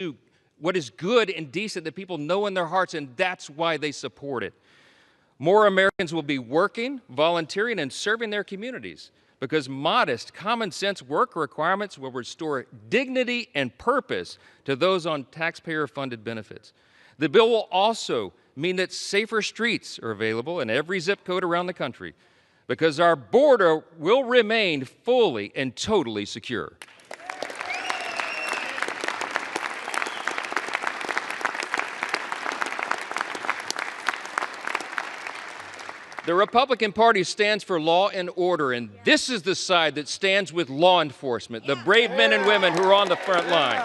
do what is good and decent that people know in their hearts, and that's why they support it. More Americans will be working, volunteering, and serving their communities because modest, common-sense work requirements will restore dignity and purpose to those on taxpayer-funded benefits. The bill will also mean that safer streets are available in every zip code around the country because our border will remain fully and totally secure. The Republican Party stands for law and order, and this is the side that stands with law enforcement, the brave men and women who are on the front line.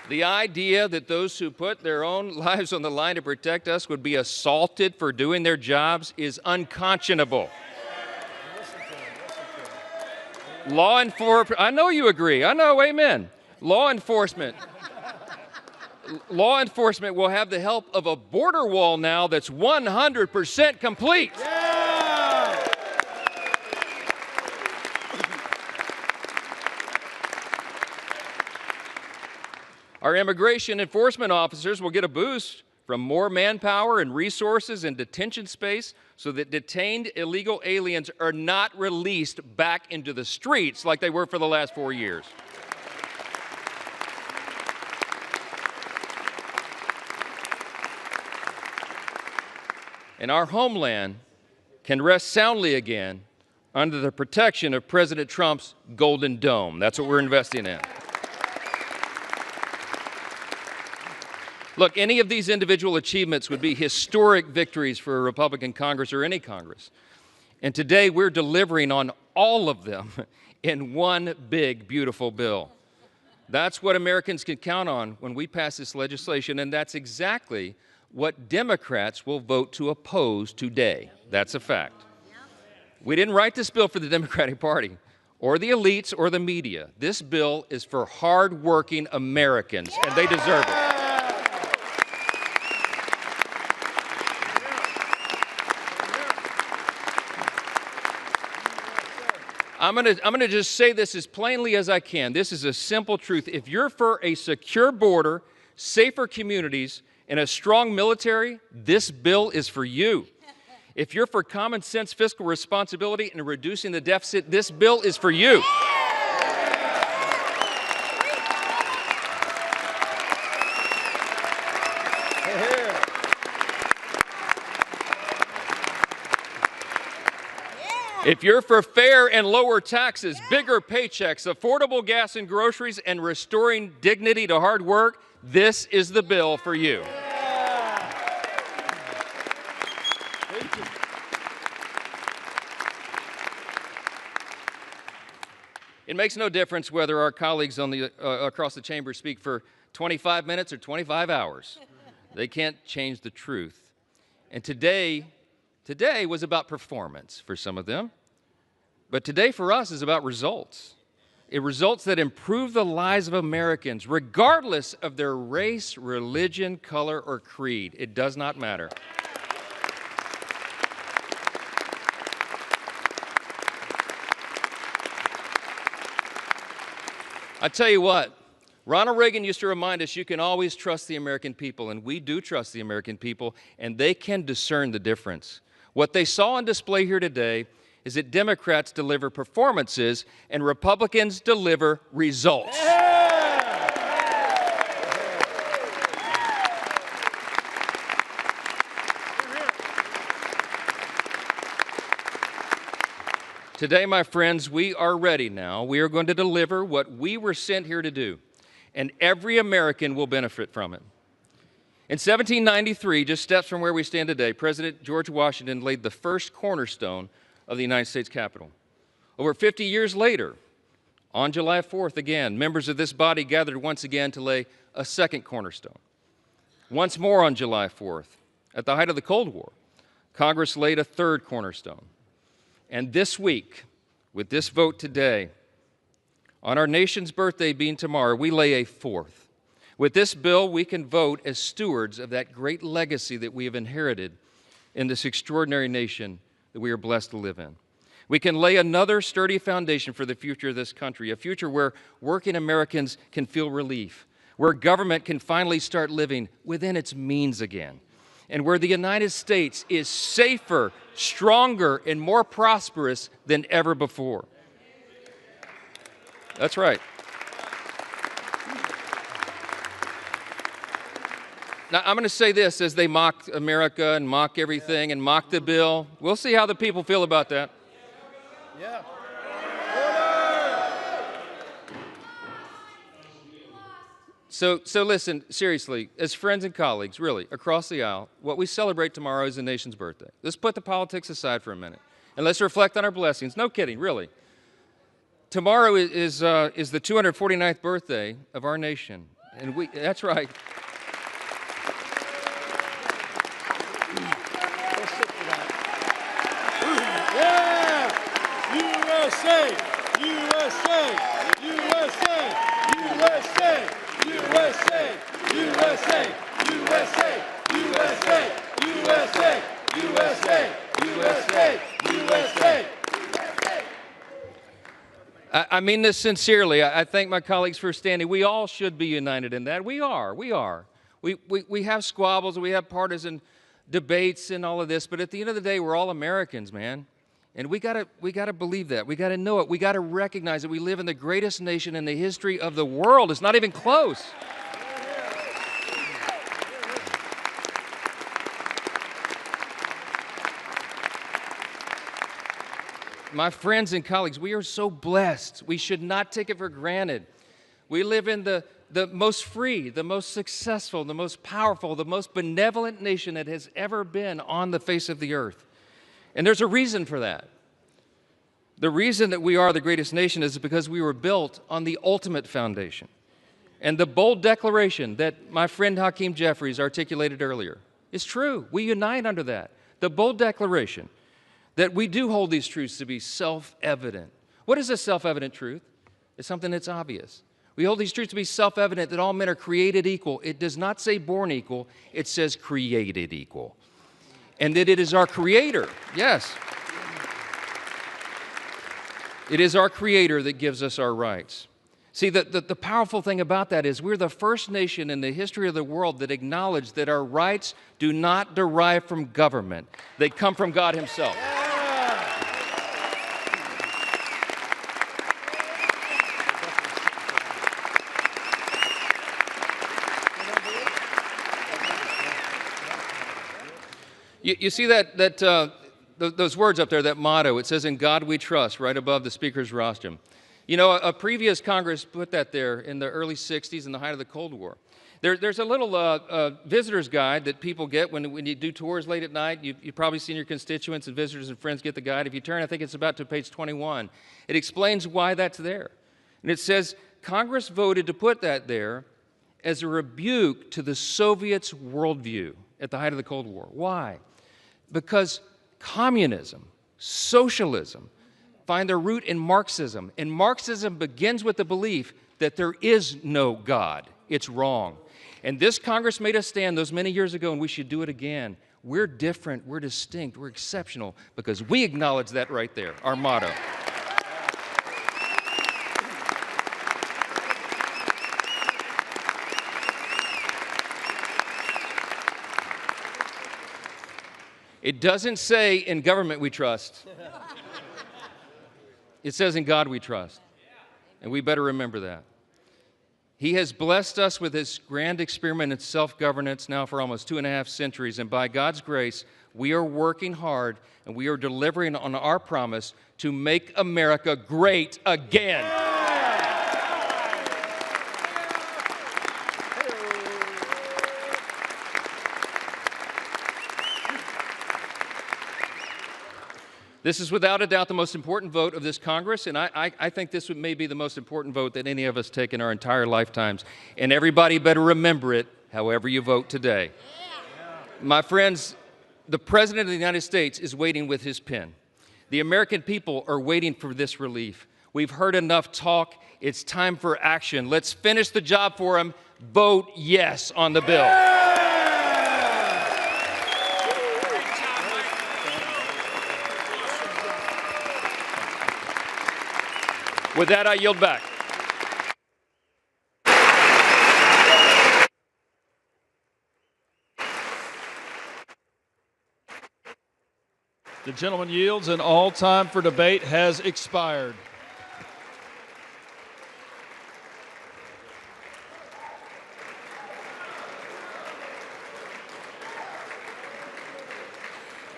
The idea that those who put their own lives on the line to protect us would be assaulted for doing their jobs is unconscionable. Law enforcement, I know you agree. I know, amen. Law enforcement will have the help of a border wall now that's 100% complete. Yeah! Our immigration enforcement officers will get a boost from more manpower and resources and detention space so that detained illegal aliens are not released back into the streets like they were for the last 4 years. And our homeland can rest soundly again under the protection of President Trump's Golden Dome. That's what we're investing in. Look, any of these individual achievements would be historic victories for a Republican Congress or any Congress. And today we're delivering on all of them in one big, beautiful bill. That's what Americans can count on when we pass this legislation, and that's exactly what Democrats will vote to oppose today. That's a fact. We didn't write this bill for the Democratic Party or the elites or the media. This bill is for hard-working Americans, and they deserve it. I'm gonna just say this as plainly as I can. This is a simple truth. If you're for a secure border, safer communities, and a strong military, this bill is for you. If you're for common sense fiscal responsibility and reducing the deficit, this bill is for you. If you're for fair and lower taxes, bigger paychecks, affordable gas and groceries, and restoring dignity to hard work, this is the bill for you. It makes no difference whether our colleagues on across the chamber speak for 25 minutes or 25 hours. They can't change the truth. And today was about performance for some of them, but today for us is about results. Results that improve the lives of Americans, regardless of their race, religion, color, or creed. It does not matter. I tell you what, Ronald Reagan used to remind us you can always trust the American people, and we do trust the American people, and they can discern the difference. What they saw on display here today is that Democrats deliver performances and Republicans deliver results. Today, my friends, we are ready now. We are going to deliver what we were sent here to do, and every American will benefit from it. In 1793, just steps from where we stand today, President George Washington laid the first cornerstone of the United States Capitol. Over 50 years later, on July 4th again, members of this body gathered once again to lay a second cornerstone. Once more on July 4th, at the height of the Cold War, Congress laid a third cornerstone. And this week, with this vote today, on our nation's birthday being tomorrow, we lay a fourth. With this bill, we can vote as stewards of that great legacy that we have inherited in this extraordinary nation that we are blessed to live in. We can lay another sturdy foundation for the future of this country, a future where working Americans can feel relief, where government can finally start living within its means again, and where the United States is safer, stronger, and more prosperous than ever before. That's right. Now, I'm going to say this as they mock America and mock everything and mock the bill. We'll see how the people feel about that. Yeah. So listen, seriously, as friends and colleagues, really, across the aisle, what we celebrate tomorrow is the nation's birthday. Let's put the politics aside for a minute, and let's reflect on our blessings. No kidding, really. Tomorrow is the 249th birthday of our nation, and that's right. USA! USA! USA! USA! USA! USA! USA! USA! USA! USA! USA! USA! I mean this sincerely. I thank my colleagues for standing. We all should be united in that. We are. We have squabbles, we have partisan debates and all of this, but at the end of the day, we're all Americans, man. And we gotta believe that. We gotta know it. We gotta recognize that we live in the greatest nation in the history of the world. It's not even close. My friends and colleagues, we are so blessed. We should not take it for granted. We live in the most free, the most successful, the most powerful, the most benevolent nation that has ever been on the face of the earth. And there's a reason for that. The reason that we are the greatest nation is because we were built on the ultimate foundation. And the bold declaration that my friend Hakeem Jeffries articulated earlier is true. We unite under that. The bold declaration that we do hold these truths to be self-evident. What is a self-evident truth? It's something that's obvious. We hold these truths to be self-evident that all men are created equal. It does not say born equal, it says created equal. And that it is our Creator, yes. It is our Creator that gives us our rights. See, the powerful thing about that is we're the first nation in the history of the world that acknowledged that our rights do not derive from government. They come from God Himself. You see those words up there, that motto, it says, "In God we trust," right above the speaker's rostrum. You know, a previous Congress put that there in the early 60s in the height of the Cold War. There's a little visitor's guide that people get when you do tours late at night. You've probably seen your constituents and visitors and friends get the guide. If you turn, I think it's about to page 21. It explains why that's there. And it says, Congress voted to put that there as a rebuke to the Soviets' worldview at the height of the Cold War. Why? Because communism, socialism, find their root in Marxism. And Marxism begins with the belief that there is no God. It's wrong. And this Congress made us stand those many years ago, and we should do it again. We're different, we're distinct, we're exceptional, because we acknowledge that right there, our motto. It doesn't say in government we trust. It says in God we trust. And we better remember that. He has blessed us with His grand experiment in self-governance now for almost 2.5 centuries. And by God's grace, we are working hard and we are delivering on our promise to make America great again. This is without a doubt the most important vote of this Congress, and I think this may be the most important vote that any of us take in our entire lifetimes. And everybody better remember it, however you vote today. My friends, the President of the United States is waiting with his pen. The American people are waiting for this relief. We've heard enough talk. It's time for action. Let's finish the job for him. Vote yes on the bill. With that, I yield back. The gentleman yields, and all time for debate has expired.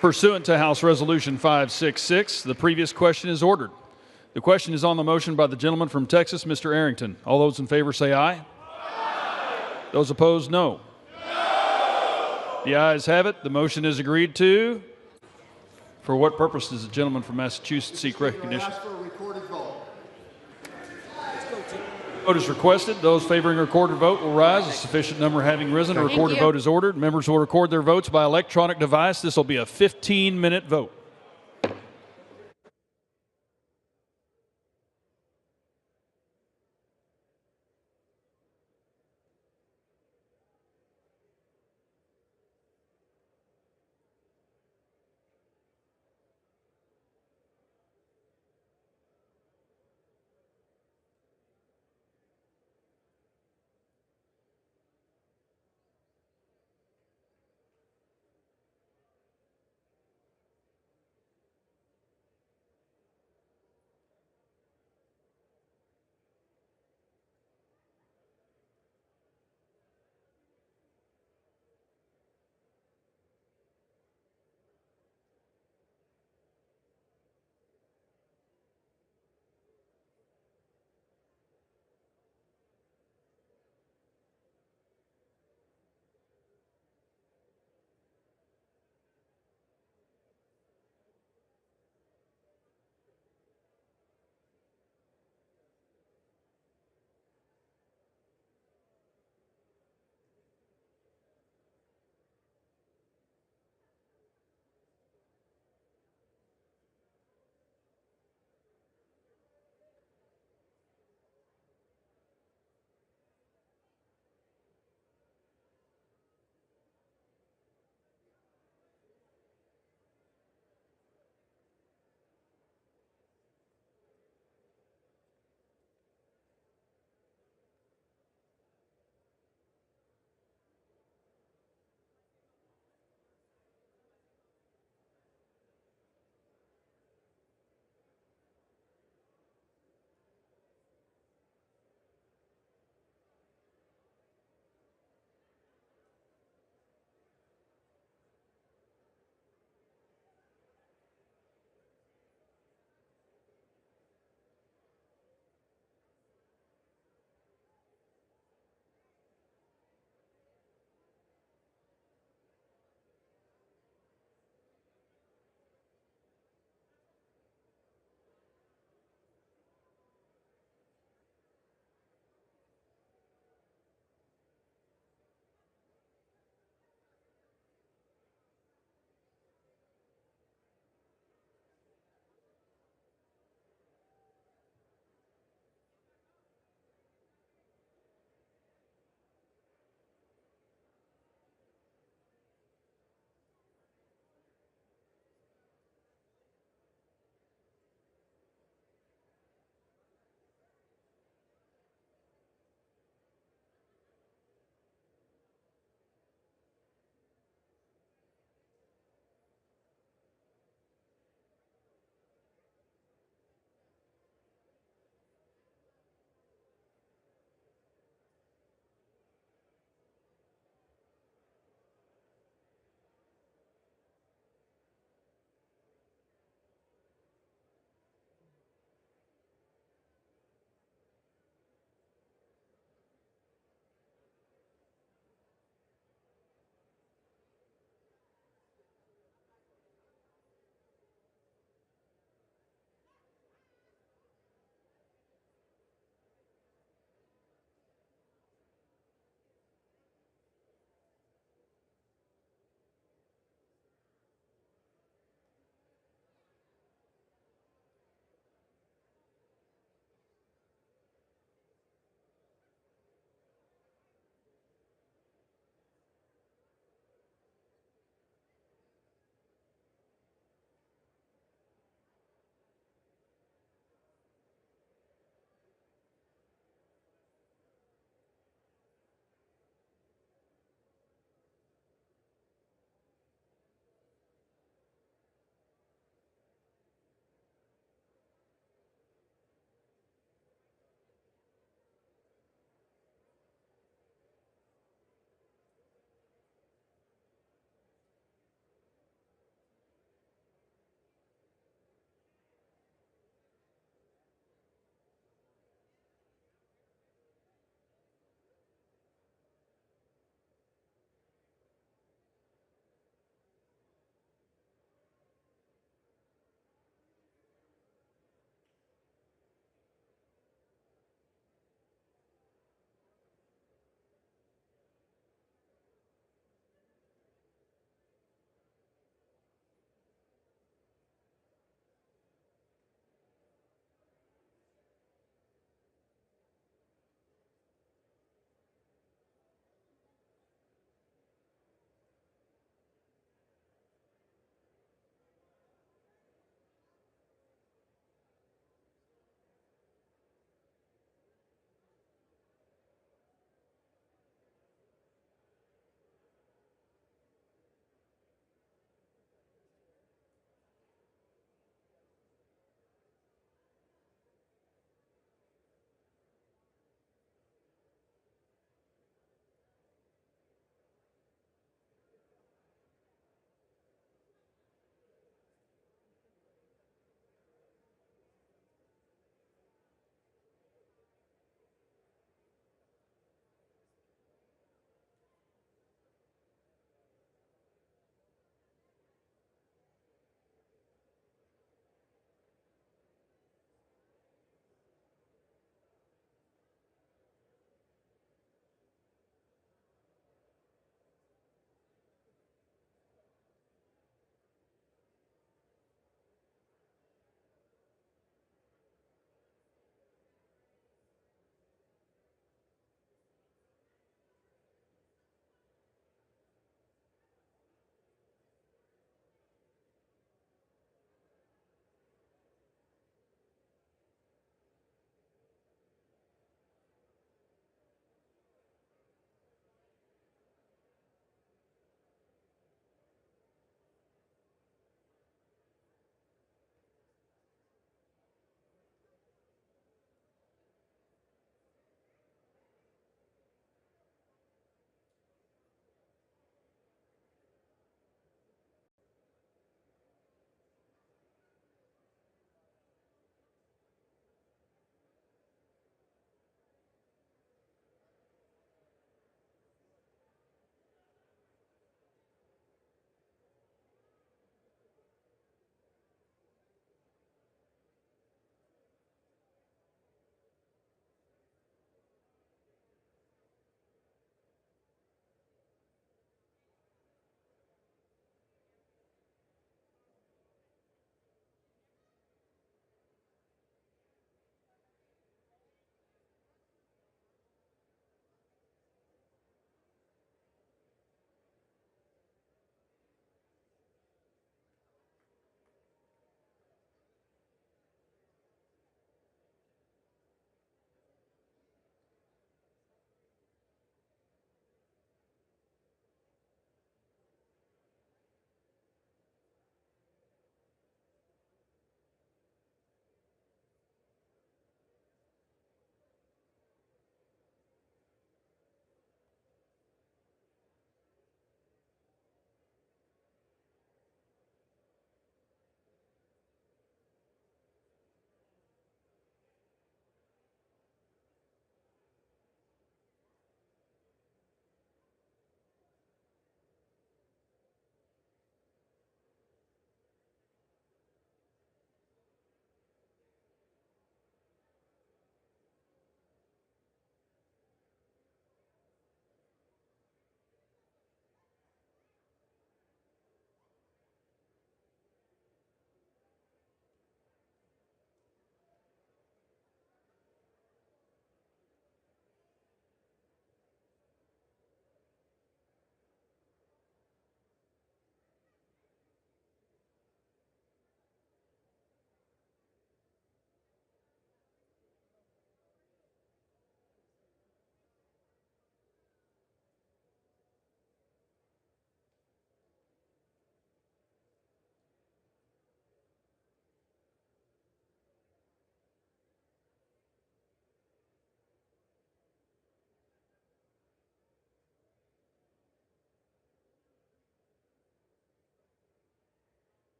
Pursuant to House Resolution 566, the previous question is ordered. The question is on the motion by the gentleman from Texas, Mr. Arrington. All those in favor say aye. Aye. Those opposed, no. No. The ayes have it. The motion is agreed to. For what purpose does the gentleman from Massachusetts seek recognition? Ask for a recorded vote. Vote is requested. Those favoring a recorded vote will rise. A sufficient number having risen, a recorded vote is ordered. Members will record their votes by electronic device. This will be a 15-minute vote.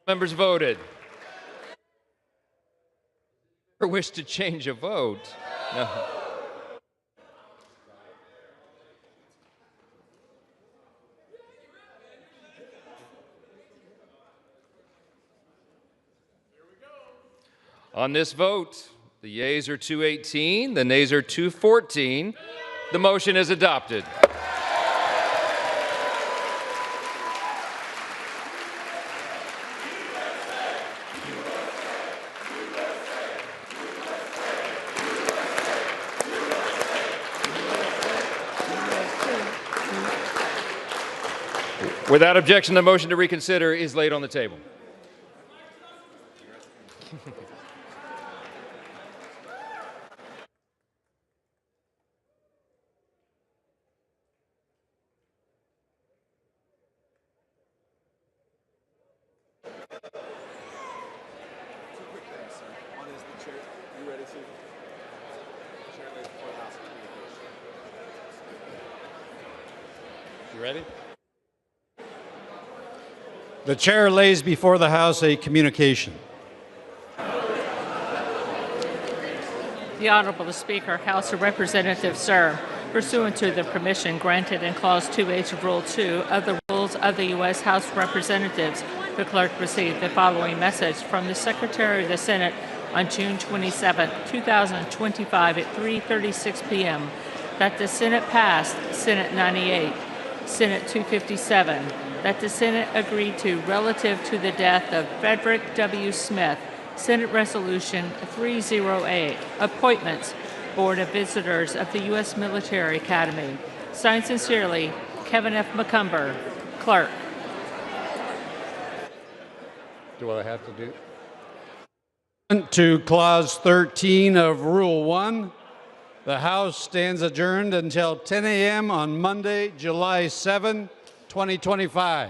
Members voted. Or wish to change a vote? No. On this vote, the yeas are 218, the nays are 214. The motion is adopted. Without objection, the motion to reconsider is laid on the table. You ready? The chair lays before the House a communication. The Honorable Speaker, House of Representatives, sir, pursuant to the permission granted in Clause 2H of Rule 2 of the Rules of the U.S. House of Representatives, the clerk received the following message from the Secretary of the Senate on June 27, 2025 at 3:36 p.m. that the Senate passed Senate 98, Senate 257, that the Senate agreed to relative to the death of Frederick W. Smith, Senate Resolution 308, Appointments, Board of Visitors of the U.S. Military Academy. Signed sincerely, Kevin F. McCumber, Clerk. Do I have to do? To Clause 13 of Rule 1, the House stands adjourned until 10 a.m. on Monday, July 7, 2025.